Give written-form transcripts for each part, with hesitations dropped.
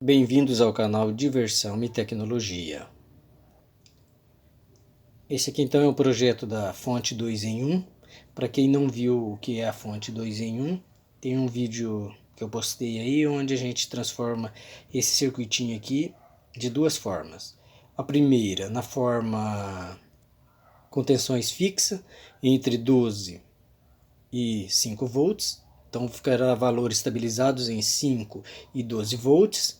Bem-vindos ao canal Diversão e Tecnologia. Esse aqui então é o projeto da fonte 2 em 1. Para quem não viu o que é a fonte 2 em 1, tem um vídeo que eu postei aí onde a gente transforma esse circuitinho aqui de duas formas. A primeira na forma com tensões fixas entre 12 e 5 volts. Então ficará valores estabilizados em 5 e 12 volts.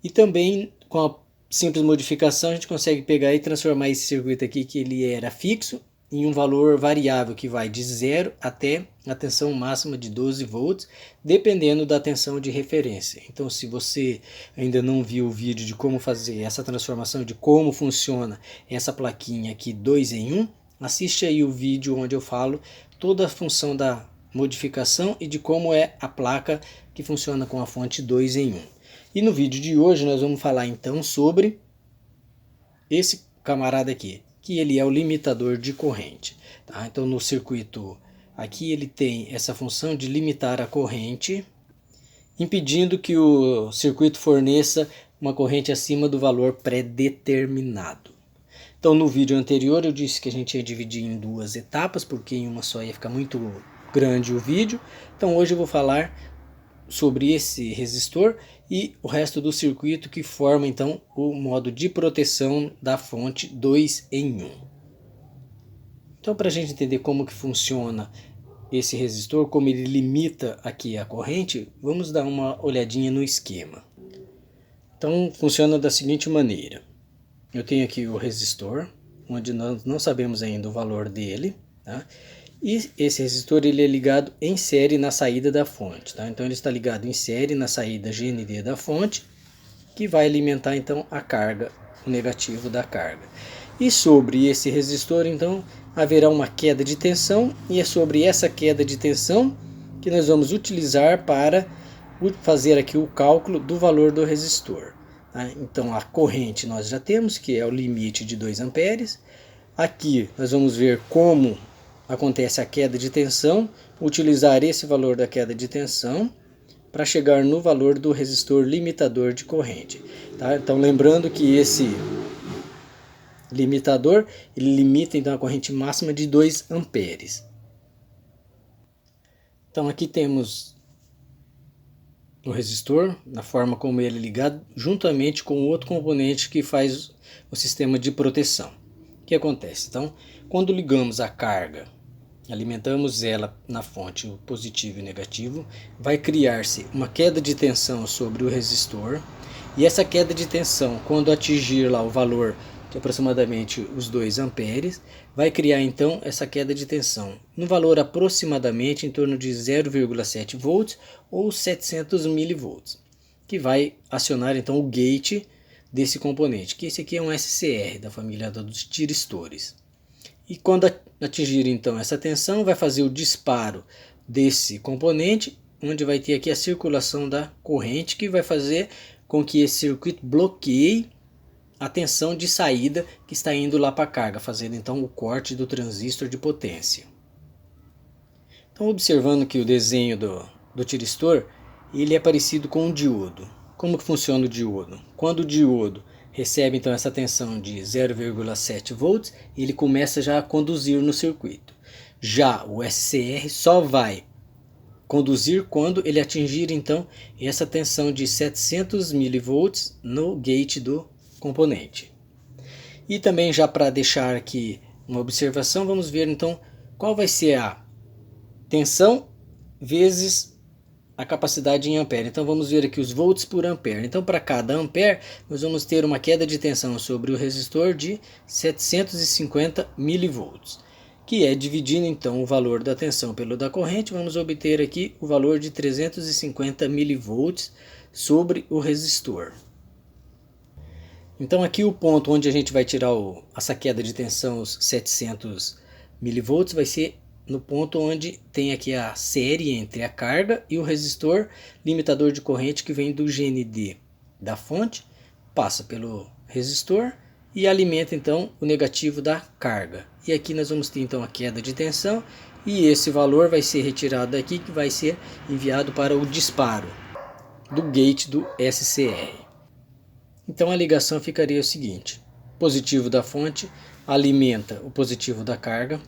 E também com a simples modificação a gente consegue pegar e transformar esse circuito aqui, que ele era fixo, em um valor variável que vai de 0 até a tensão máxima de 12 volts, dependendo da tensão de referência. Então, se você ainda não viu o vídeo de como fazer essa transformação, de como funciona essa plaquinha aqui 2 em 1, assiste aí o vídeo onde eu falo toda a função da modificação e de como é a placa que funciona com a fonte 2 em 1. E no vídeo de hoje nós vamos falar então sobre esse camarada aqui, que ele é o limitador de corrente. Tá? Então no circuito aqui ele tem essa função de limitar a corrente, impedindo que o circuito forneça uma corrente acima do valor pré-determinado. Então no vídeo anterior eu disse que a gente ia dividir em duas etapas, porque em uma só ia ficar muito grande o vídeo. Então hoje eu vou falar sobre esse resistor e o resto do circuito que forma então o modo de proteção da fonte 2 em 1. Então, para a gente entender como que funciona esse resistor, como ele limita aqui a corrente, vamos dar uma olhadinha no esquema. Então funciona da seguinte maneira: eu tenho aqui o resistor, onde nós não sabemos ainda o valor dele, tá? E esse resistor ele é ligado em série na saída da fonte, tá? Então ele está ligado em série na saída GND da fonte, que vai alimentar então a carga, o negativo da carga. E sobre esse resistor então haverá uma queda de tensão, e é sobre essa queda de tensão que nós vamos utilizar para fazer aqui o cálculo do valor do resistor. Tá? Então a corrente nós já temos, que é o limite de 2 amperes. Aqui nós vamos ver como acontece a queda de tensão, utilizar esse valor da queda de tensão para chegar no valor do resistor limitador de corrente. Tá? Então lembrando que esse limitador ele limita então a corrente máxima de 2 amperes. Então aqui temos o resistor, na forma como ele é ligado, juntamente com o outro componente que faz o sistema de proteção. O que acontece? Então, quando ligamos a carga, alimentamos ela na fonte, o positivo e o negativo, vai criar-se uma queda de tensão sobre o resistor, e essa queda de tensão, quando atingir lá o valor de aproximadamente os 2 amperes, vai criar então essa queda de tensão no valor aproximadamente em torno de 0,7 volts ou 700 milivolts, que vai acionar então o gate desse componente, que esse aqui é um SCR da família dos tiristores. E quando atingir então essa tensão, vai fazer o disparo desse componente, onde vai ter aqui a circulação da corrente, que vai fazer com que esse circuito bloqueie a tensão de saída que está indo lá para a carga, fazendo então o corte do transistor de potência. Então, observando que o desenho do tiristor, ele é parecido com um diodo. Como que funciona o diodo? Quando o diodo recebe então essa tensão de 0,7 volts, ele começa já a conduzir no circuito. Já o SCR só vai conduzir quando ele atingir então essa tensão de 700 milivolts no gate do componente. E também, já para deixar aqui uma observação, vamos ver então qual vai ser a tensão vezes a capacidade em ampere. Então vamos ver aqui os volts por ampere. Então para cada ampere nós vamos ter uma queda de tensão sobre o resistor de 750 milivolts, que é dividindo então o valor da tensão pelo da corrente, vamos obter aqui o valor de 350 milivolts sobre o resistor. Então aqui o ponto onde a gente vai tirar essa queda de tensão, os 700 milivolts, vai ser no ponto onde tem aqui a série entre a carga e o resistor limitador de corrente, que vem do GND da fonte, passa pelo resistor e alimenta então o negativo da carga. E aqui nós vamos ter então a queda de tensão, e esse valor vai ser retirado daqui, que vai ser enviado para o disparo. do gate do SCR. Então a ligação ficaria o seguinte: positivo da fonte alimenta o positivo da carga,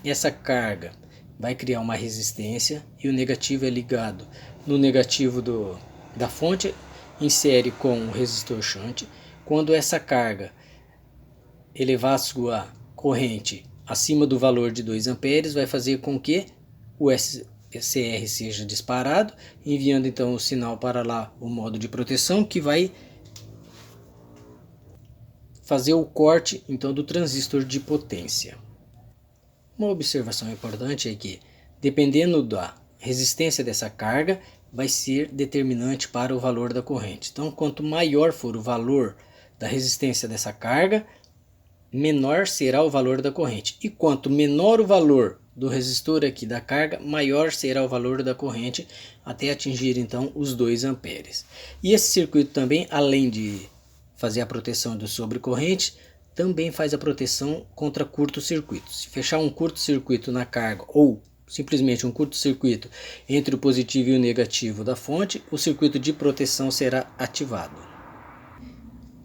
essa carga vai criar uma resistência e o negativo é ligado no negativo da fonte, insere com o resistor shunt. Quando essa carga elevar a sua corrente acima do valor de 2 amperes, vai fazer com que o SCR seja disparado, enviando então o sinal para lá, o modo de proteção, que vai fazer o corte então do transistor de potência. Uma observação importante é que, dependendo da resistência dessa carga, vai ser determinante para o valor da corrente. Então, quanto maior for o valor da resistência dessa carga, menor será o valor da corrente. E quanto menor o valor do resistor aqui da carga, maior será o valor da corrente, até atingir então os 2 amperes. E esse circuito também, além de fazer a proteção do sobrecorrente, também faz a proteção contra curto-circuito. Se fechar um curto-circuito na carga ou simplesmente um curto-circuito entre o positivo e o negativo da fonte, o circuito de proteção será ativado.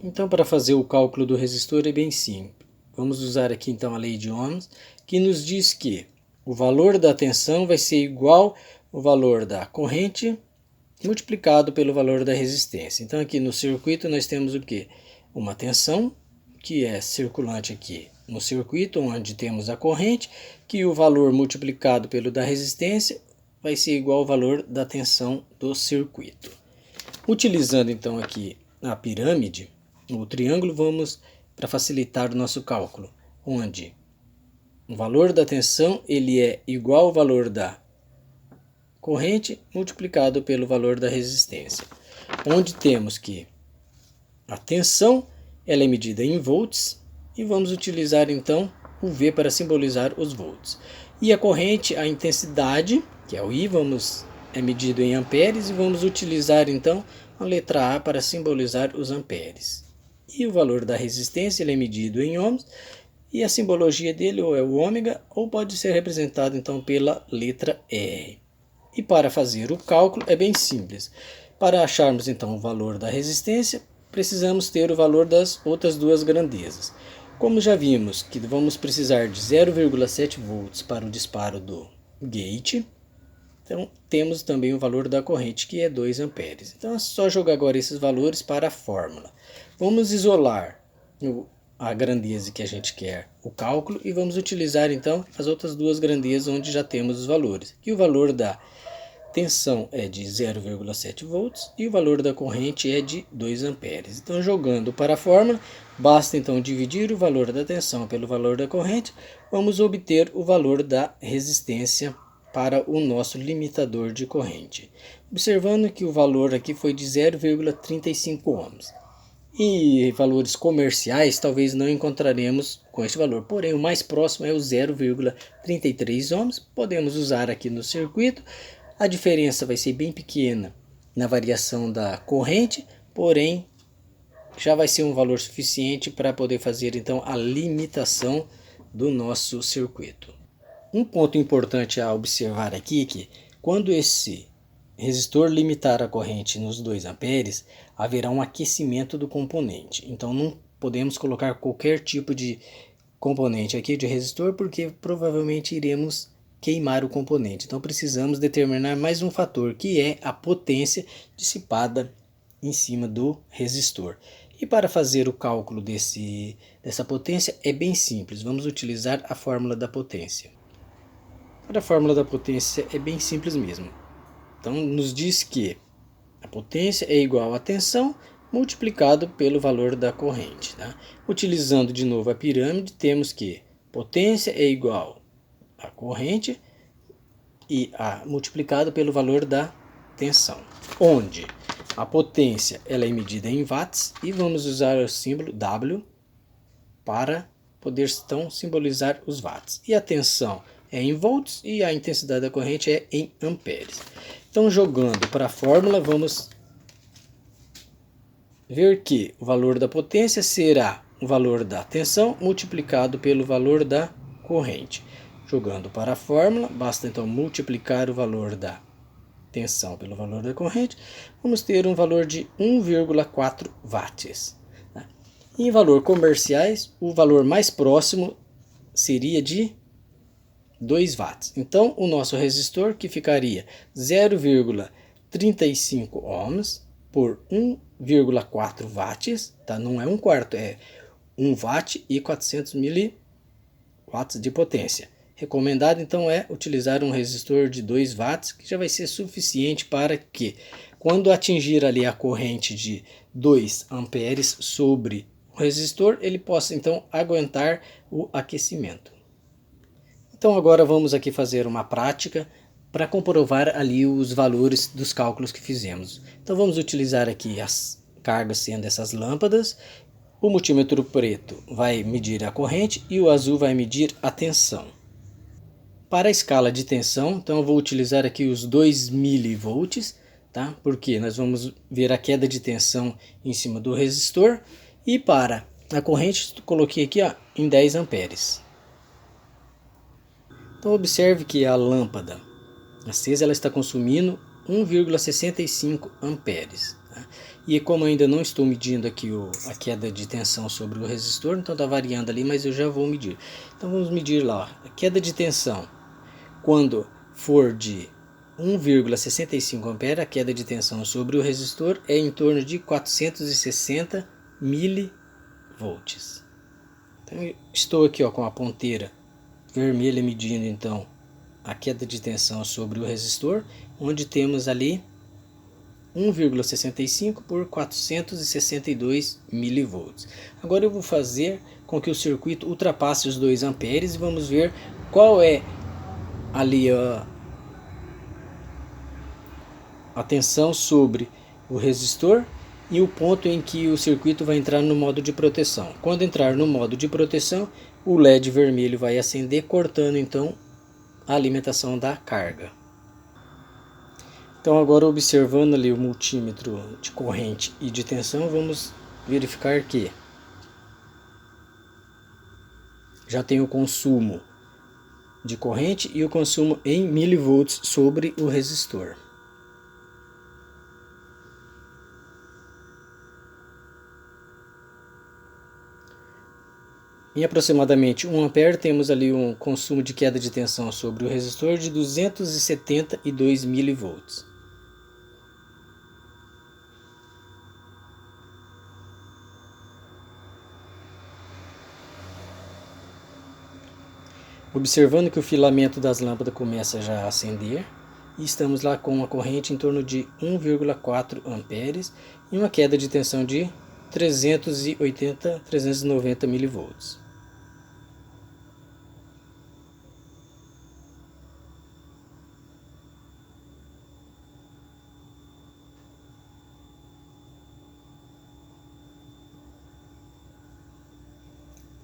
Então, para fazer o cálculo do resistor é bem simples. Vamos usar aqui então a lei de Ohms, que nos diz que o valor da tensão vai ser igual ao valor da corrente multiplicado pelo valor da resistência. Então aqui no circuito nós temos o que? Uma tensão, que é circulante aqui no circuito, onde temos a corrente, que o valor multiplicado pelo da resistência vai ser igual ao valor da tensão do circuito. Utilizando então aqui a pirâmide, o triângulo, vamos para facilitar o nosso cálculo, onde o valor da tensão ele é igual ao valor da corrente multiplicado pelo valor da resistência, onde temos que a tensão ela é medida em volts e vamos utilizar então o V para simbolizar os volts. E a corrente, a intensidade, que é o I, é medido em amperes e vamos utilizar então a letra A para simbolizar os amperes. E o valor da resistência ele é medido em ohms e a simbologia dele ou é o ômega ou pode ser representado então pela letra R. E para fazer o cálculo é bem simples. Para acharmos então o valor da resistência, precisamos ter o valor das outras duas grandezas. Como já vimos que vamos precisar de 0,7 volts para o disparo do gate, então temos também o valor da corrente, que é 2 amperes. Então é só jogar agora esses valores para a fórmula. Vamos isolar a grandeza que a gente quer, o cálculo, e vamos utilizar então as outras duas grandezas onde já temos os valores. Que o valor da tensão é de 0,7 volts e o valor da corrente é de 2 amperes. Então, jogando para a fórmula, basta então dividir o valor da tensão pelo valor da corrente, vamos obter o valor da resistência para o nosso limitador de corrente. Observando que o valor aqui foi de 0,35 ohms. E valores comerciais talvez não encontraremos com este valor, porém o mais próximo é o 0,33 ohms. Podemos usar aqui no circuito. A diferença vai ser bem pequena na variação da corrente, porém já vai ser um valor suficiente para poder fazer então a limitação do nosso circuito. Um ponto importante a observar aqui é que quando esse resistor limitar a corrente nos 2 amperes, haverá um aquecimento do componente. Então não podemos colocar qualquer tipo de componente aqui de resistor, porque provavelmente iremos queimar o componente. Então precisamos determinar mais um fator, que é a potência dissipada em cima do resistor. E para fazer o cálculo dessa potência é bem simples. Vamos utilizar a fórmula da potência. Para a fórmula da potência é bem simples mesmo. Então nos diz que a potência é igual à tensão multiplicado pelo valor da corrente. Tá? Utilizando de novo a pirâmide, temos que potência é igual a corrente e multiplicado pelo valor da tensão, onde a potência ela é medida em watts e vamos usar o símbolo W para poder então simbolizar os watts. E a tensão é em volts e a intensidade da corrente é em amperes. Então, jogando para a fórmula, vamos ver que o valor da potência será o valor da tensão multiplicado pelo valor da corrente. Jogando para a fórmula, basta então multiplicar o valor da tensão pelo valor da corrente, vamos ter um valor de 1,4 watts. Tá? Em valor comerciais, o valor mais próximo seria de 2 watts. Então, o nosso resistor que ficaria 0,35 ohms por 1,4 watts, tá? Não é um quarto, é 1 watt e 400 miliwatts de potência. Recomendado então é utilizar um resistor de 2 watts, que já vai ser suficiente para que, quando atingir ali a corrente de 2 amperes sobre o resistor, ele possa então aguentar o aquecimento. Então agora vamos aqui fazer uma prática para comprovar ali os valores dos cálculos que fizemos. Então vamos utilizar aqui as cargas sendo essas lâmpadas. O multímetro preto vai medir a corrente e o azul vai medir a tensão. Para a escala de tensão, então eu vou utilizar aqui os 2 milivolts, tá? Porque nós vamos ver a queda de tensão em cima do resistor. E para a corrente, coloquei aqui em 10 amperes. Então observe que a lâmpada acesa ela está consumindo 1,65 amperes. Tá? E como eu ainda não estou medindo aqui a queda de tensão sobre o resistor, então está variando ali, mas eu já vou medir. Então vamos medir lá, a queda de tensão. Quando for de 1,65 amperes, a queda de tensão sobre o resistor é em torno de 460 milivolts. Então estou aqui com a ponteira vermelha medindo então a queda de tensão sobre o resistor, onde temos ali 1,65 por 462 milivolts. Agora eu vou fazer com que o circuito ultrapasse os 2 amperes e vamos ver qual é ali a tensão sobre o resistor e o ponto em que o circuito vai entrar no modo de proteção. Quando entrar no modo de proteção, o LED vermelho vai acender, cortando então a alimentação da carga. Então agora, observando ali o multímetro de corrente e de tensão, vamos verificar que já tem o consumo de corrente e o consumo em milivolts sobre o resistor. Em aproximadamente 1 ampere temos ali um consumo de queda de tensão sobre o resistor de 272 milivolts. Observando que o filamento das lâmpadas começa já a acender, e estamos lá com uma corrente em torno de 1,4 amperes e uma queda de tensão de 390 milivolts.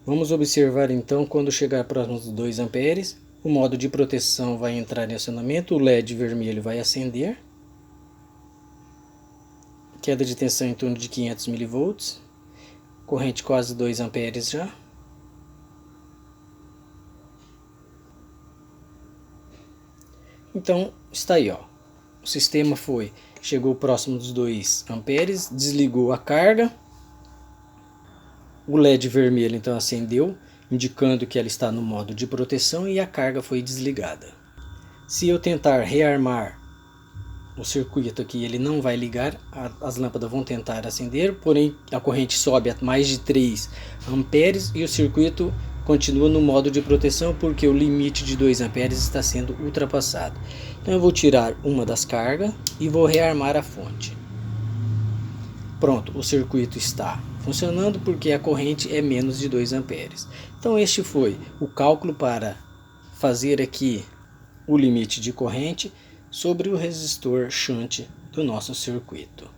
Vamos observar então quando chegar próximo dos 2 amperes, o modo de proteção vai entrar em acionamento, o LED vermelho vai acender. Queda de tensão em torno de 500 milivolts, corrente quase 2 amperes já. Então está aí, ó. O sistema chegou próximo dos 2 amperes, desligou a carga. O LED vermelho então acendeu, indicando que ela está no modo de proteção e a carga foi desligada. Se eu tentar rearmar o circuito aqui, ele não vai ligar, as lâmpadas vão tentar acender, porém a corrente sobe a mais de 3 amperes e o circuito continua no modo de proteção porque o limite de 2 amperes está sendo ultrapassado. Então eu vou tirar uma das cargas e vou rearmar a fonte. Pronto, o circuito está funcionando porque a corrente é menos de 2 amperes. Então este foi o cálculo para fazer aqui o limite de corrente sobre o resistor shunt do nosso circuito.